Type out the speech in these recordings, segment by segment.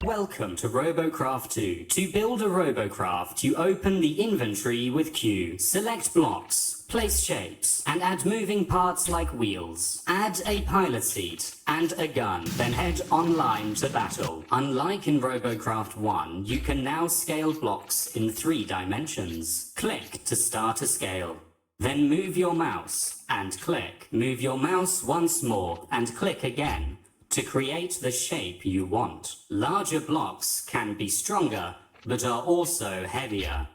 Welcome to Robocraft 2. To build a Robocraft, you open the inventory with Q, select blocks, place shapes, and add moving parts like wheels. Add a pilot seat and a gun, then head online to battle. Unlike in Robocraft 1, you can now scale blocks in 3 dimensions. Click to start a scale. Then move your mouse and click. Move your mouse once more and click again to create the shape you want. Larger blocks can be stronger, but are also heavier.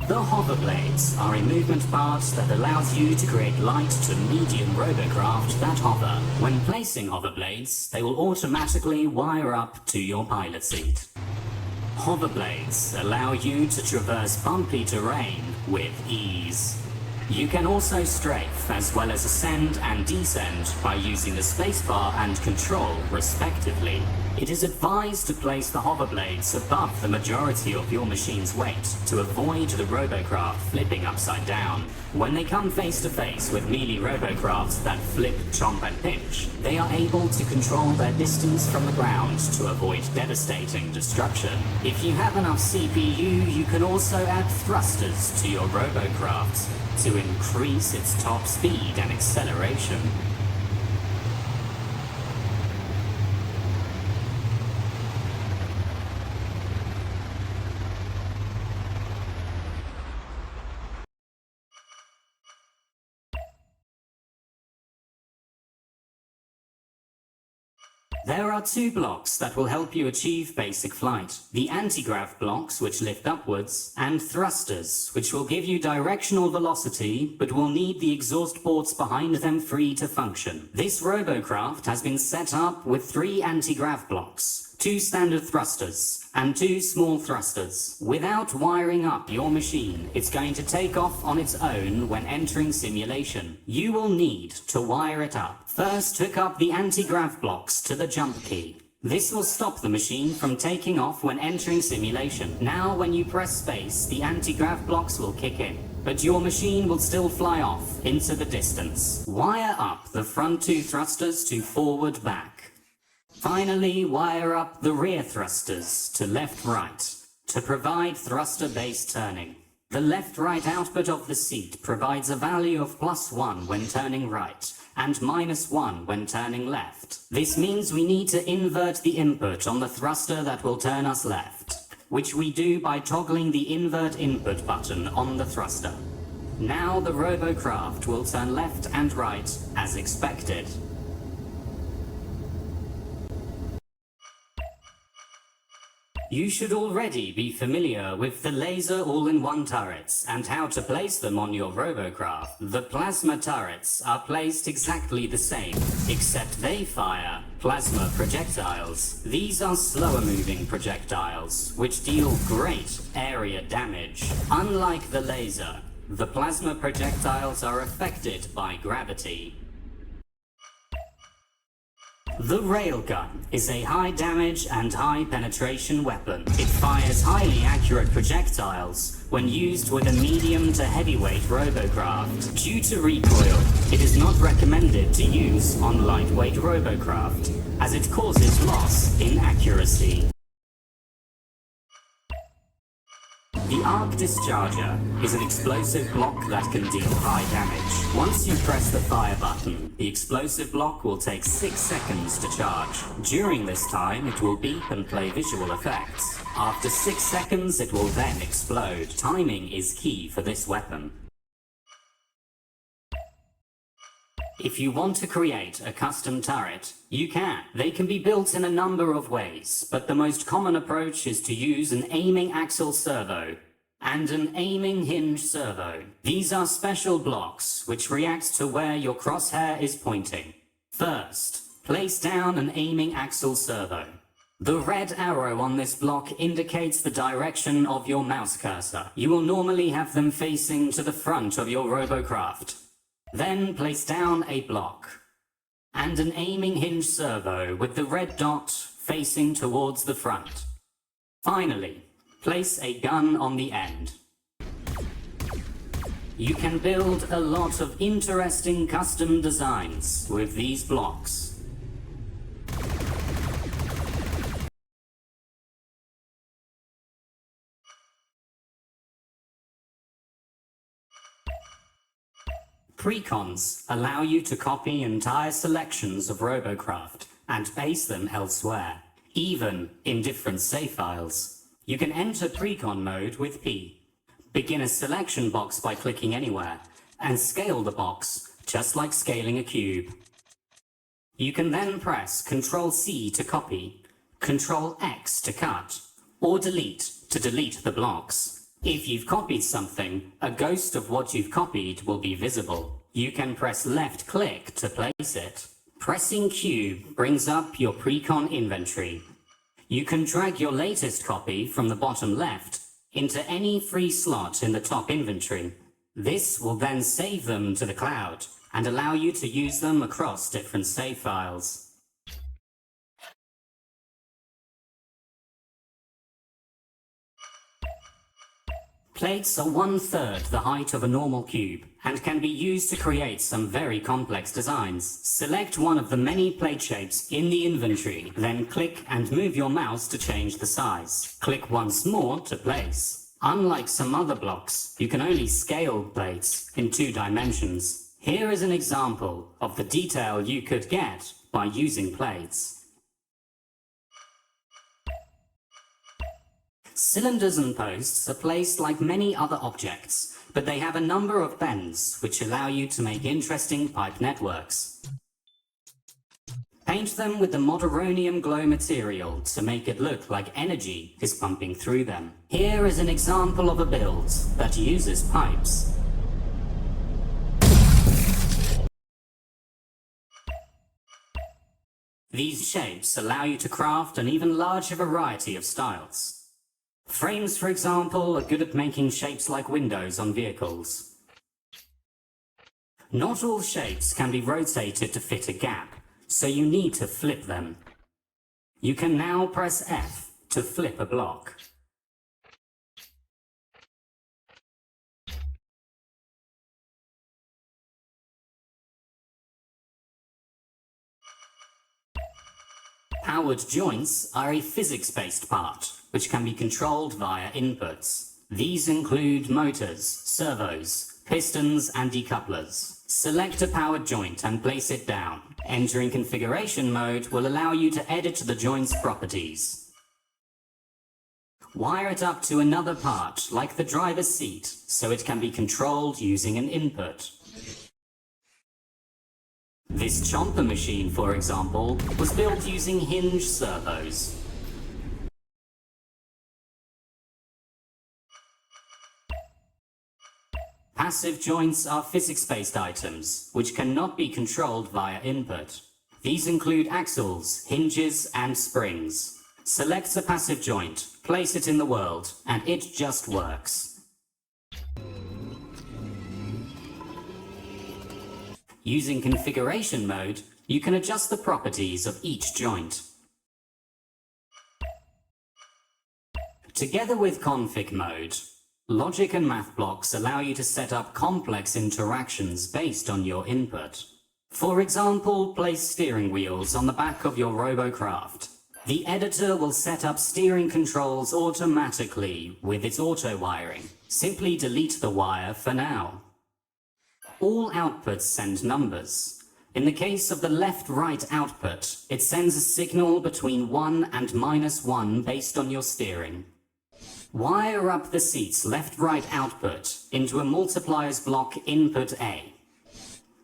The hover blades are a movement part that allows you to create light to medium Robocraft that hover. When placing hover blades, they will automatically wire up to your pilot seat. Hover blades allow you to traverse bumpy terrain with ease. You can also strafe as well as ascend and descend by using the spacebar and control respectively. It is advised to place the hover blades above the majority of your machine's weight to avoid the Robocraft flipping upside down. When they come face to face with melee Robocrafts that flip, chomp and pinch, they are able to control their distance from the ground to avoid devastating destruction. If you have enough CPU, you can also add thrusters to your Robocraft to increase its top speed and acceleration. There are 2 blocks that will help you achieve basic flight. The anti-grav blocks, which lift upwards, and thrusters, which will give you directional velocity, but will need the exhaust ports behind them free to function. This Robocraft has been set up with 3 anti-grav blocks, 2 standard thrusters, and 2 small thrusters. Without wiring up your machine, it's going to take off on its own when entering simulation. You will need to wire it up. First, hook up the anti-grav blocks to the jump key. This will stop the machine from taking off when entering simulation. Now, when you press space, the anti-grav blocks will kick in, but your machine will still fly off into the distance. Wire up the front 2 thrusters to forward back. Finally, wire up the rear thrusters to left-right to provide thruster-based turning. The left-right output of the seat provides a value of +1 when turning right, and -1 when turning left. This means we need to invert the input on the thruster that will turn us left, which we do by toggling the invert input button on the thruster. Now the Robocraft will turn left and right as expected. You should already be familiar with the laser all-in-one turrets and how to place them on your Robocraft. The plasma turrets are placed exactly the same, except they fire plasma projectiles. These are slower-moving projectiles, which deal great area damage. Unlike the laser, the plasma projectiles are affected by gravity. The railgun is a high damage and high penetration weapon. It fires highly accurate projectiles when used with a medium to heavyweight Robocraft. Due to recoil, it is not recommended to use on lightweight Robocraft, as it causes loss in accuracy. The arc discharger is an explosive block that can deal high damage. Once you press the fire button, the explosive block will take 6 seconds to charge. During this time, it will beep and play visual effects. After 6 seconds, it will then explode. Timing is key for this weapon. If you want to create a custom turret, you can. They can be built in a number of ways, but the most common approach is to use an aiming axle servo and an aiming hinge servo. These are special blocks which react to where your crosshair is pointing. First, place down an aiming axle servo. The red arrow on this block indicates the direction of your mouse cursor. You will normally have them facing to the front of your Robocraft. Then place down a block and an aiming hinge servo with the red dot facing towards the front. Finally, place a gun on the end. You can build a lot of interesting custom designs with these blocks. Precons allow you to copy entire selections of Robocraft and paste them elsewhere, even in different save files. You can enter precon mode with P. Begin a selection box by clicking anywhere, and scale the box, just like scaling a cube. You can then press Ctrl-C to copy, Ctrl-X to cut, or delete to delete the blocks. If you've copied something, a ghost of what you've copied will be visible. You can press left-click to place it. Pressing Q brings up your precon inventory. You can drag your latest copy from the bottom left into any free slot in the top inventory. This will then save them to the cloud and allow you to use them across different save files. Plates are 1/3 the height of a normal cube and can be used to create some very complex designs. Select one of the many plate shapes in the inventory, then click and move your mouse to change the size. Click once more to place. Unlike some other blocks, you can only scale plates in 2 dimensions. Here is an example of the detail you could get by using plates. Cylinders and posts are placed like many other objects, but they have a number of bends which allow you to make interesting pipe networks. Paint them with the Moderonium glow material to make it look like energy is pumping through them. Here is an example of a build that uses pipes. These shapes allow you to craft an even larger variety of styles. Frames, for example, are good at making shapes like windows on vehicles. Not all shapes can be rotated to fit a gap, so you need to flip them. You can now press F to flip a block. Powered joints are a physics-based part, which can be controlled via inputs. These include motors, servos, pistons, and decouplers. Select a powered joint and place it down. Entering configuration mode will allow you to edit the joint's properties. Wire it up to another part, like the driver's seat, so it can be controlled using an input. This chomper machine, for example, was built using hinge servos. Passive joints are physics-based items, which cannot be controlled via input. These include axles, hinges, and springs. Select a passive joint, place it in the world, and it just works. Using configuration mode, you can adjust the properties of each joint. Together with config mode, logic and math blocks allow you to set up complex interactions based on your input. For example, place steering wheels on the back of your Robocraft. The editor will set up steering controls automatically with its auto wiring. Simply delete the wire for now. All outputs send numbers. In the case of the left-right output, it sends a signal between 1 and -1 based on your steering. Wire up the seat's left-right output into a multipliers block input A,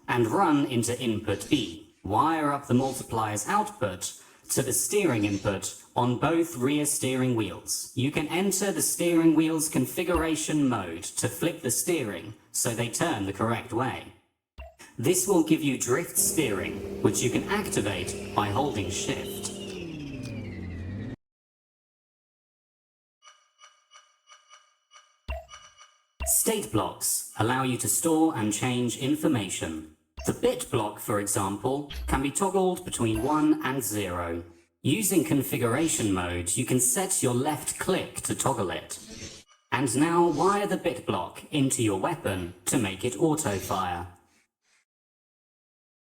and run into input B. Wire up the multipliers output to the steering input on both rear steering wheels. You can enter the steering wheel's configuration mode to flip the steering so they turn the correct way. This will give you drift steering, which you can activate by holding Shift. State blocks allow you to store and change information. The bit block, for example, can be toggled between 1 and 0. Using configuration mode, you can set your left click to toggle it. And now wire the bit block into your weapon to make it auto-fire.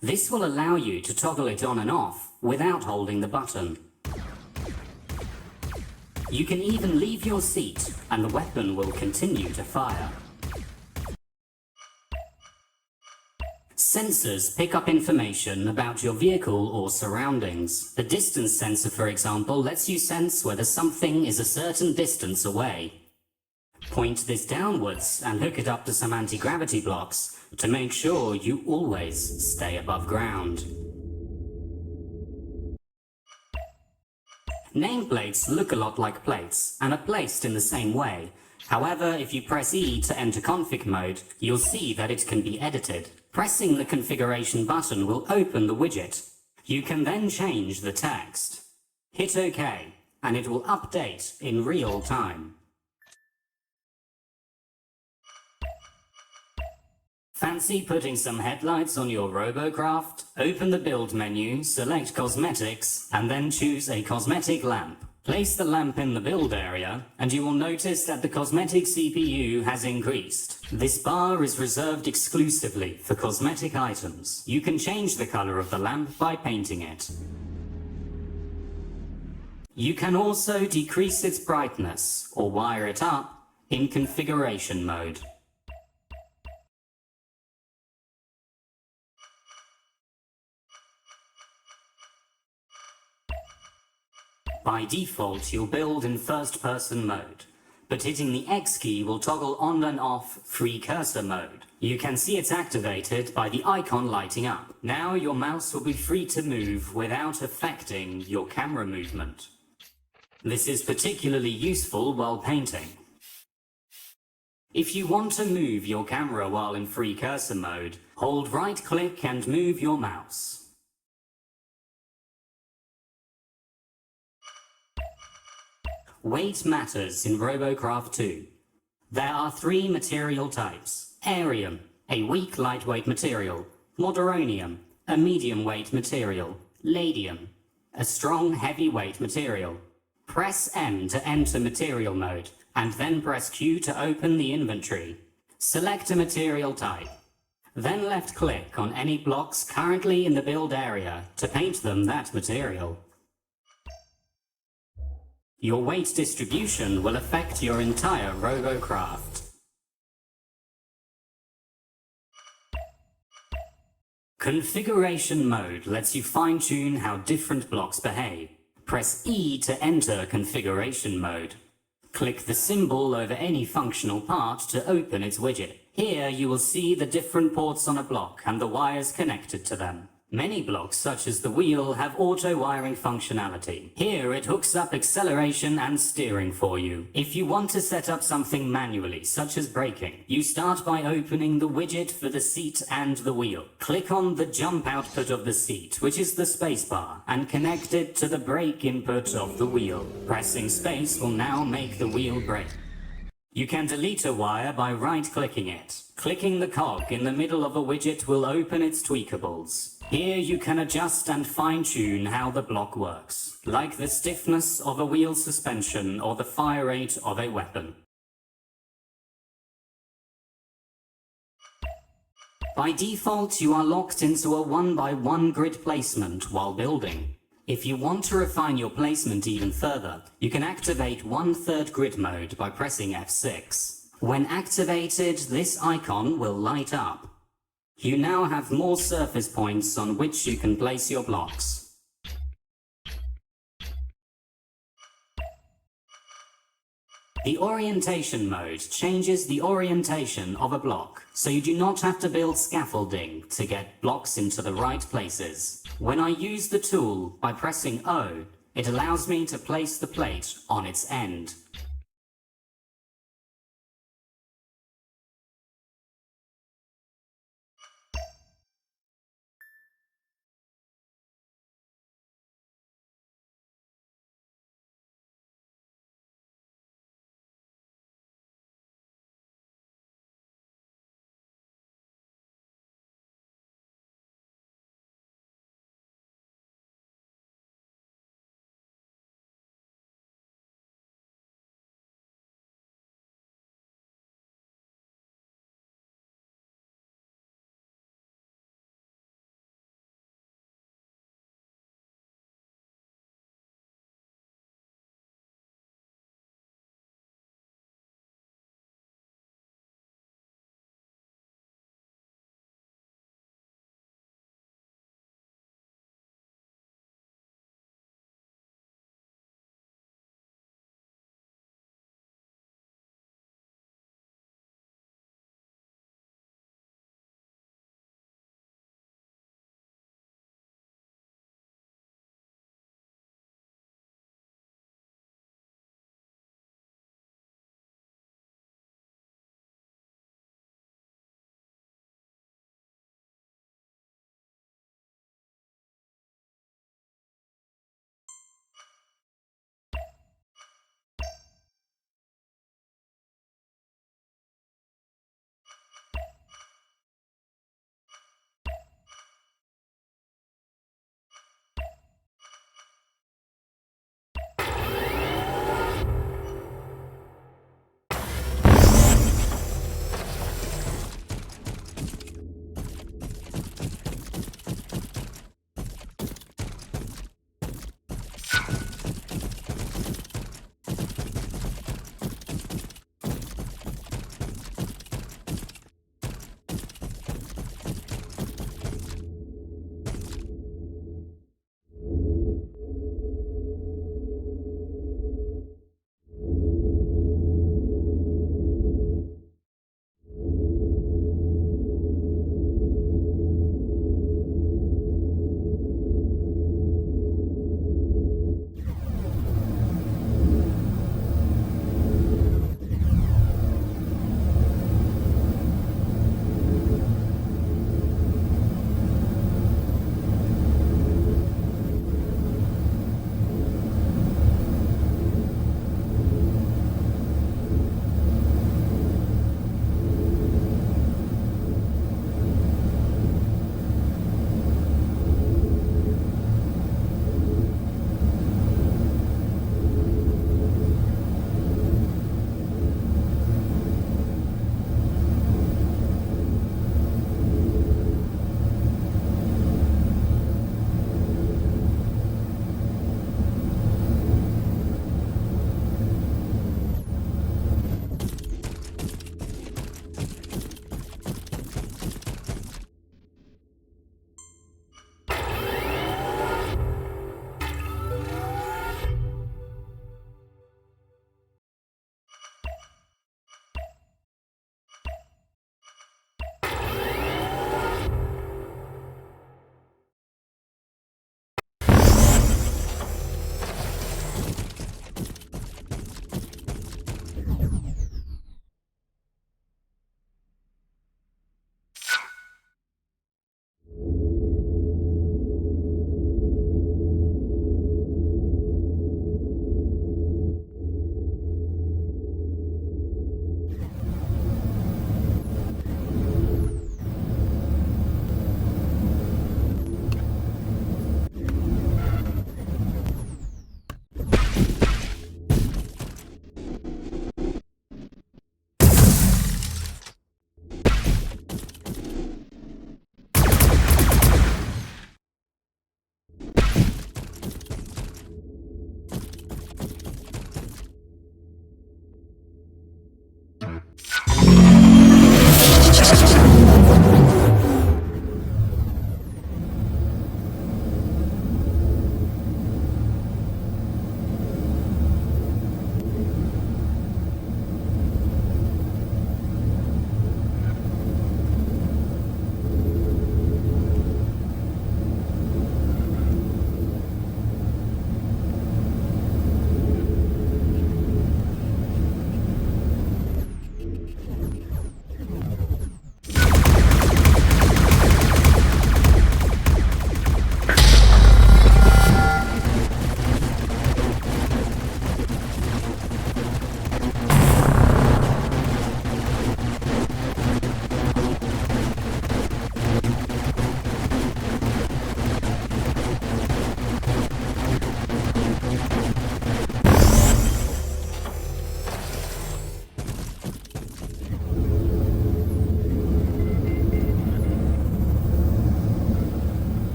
This will allow you to toggle it on and off without holding the button. You can even leave your seat and the weapon will continue to fire. Sensors pick up information about your vehicle or surroundings. The distance sensor, for example, lets you sense whether something is a certain distance away. Point this downwards and hook it up to some anti-gravity blocks to make sure you always stay above ground. Nameplates look a lot like plates and are placed in the same way. However, if you press E to enter config mode, you'll see that it can be edited. Pressing the configuration button will open the widget. You can then change the text. Hit OK, and it will update in real time. Fancy putting some headlights on your Robocraft? Open the build menu, select cosmetics, and then choose a cosmetic lamp. Place the lamp in the build area, and you will notice that the cosmetic CPU has increased. This bar is reserved exclusively for cosmetic items. You can change the color of the lamp by painting it. You can also decrease its brightness or wire it up in configuration mode. By default, you'll build in first-person mode, but hitting the X key will toggle on and off free cursor mode. You can see it's activated by the icon lighting up. Now your mouse will be free to move without affecting your camera movement. This is particularly useful while painting. If you want to move your camera while in free cursor mode, hold right-click and move your mouse. Weight matters in Robocraft 2. There are 3 material types: Aerium, a weak lightweight material; Moderonium, a medium weight material; Ladium, a strong heavyweight material. Press M to enter material mode, and then press Q to open the inventory. Select a material type. Then left-click on any blocks currently in the build area to paint them that material. Your weight distribution will affect your entire Robocraft. Configuration mode lets you fine-tune how different blocks behave. Press E to enter configuration mode. Click the symbol over any functional part to open its widget. Here you will see the different ports on a block and the wires connected to them. Many blocks, such as the wheel, have auto-wiring functionality. Here it hooks up acceleration and steering for you. If you want to set up something manually, such as braking, you start by opening the widget for the seat and the wheel. Click on the jump output of the seat, which is the spacebar, and connect it to the brake input of the wheel. Pressing space will now make the wheel brake. You can delete a wire by right-clicking it. Clicking the cog in the middle of a widget will open its tweakables. Here you can adjust and fine-tune how the block works, like the stiffness of a wheel suspension or the fire rate of a weapon. By default, you are locked into a 1x1 grid placement while building. If you want to refine your placement even further, you can activate 1/3 grid mode by pressing F6. When activated, this icon will light up. You now have more surface points on which you can place your blocks. The orientation mode changes the orientation of a block, so you do not have to build scaffolding to get blocks into the right places. When I use the tool by pressing O, it allows me to place the plate on its end.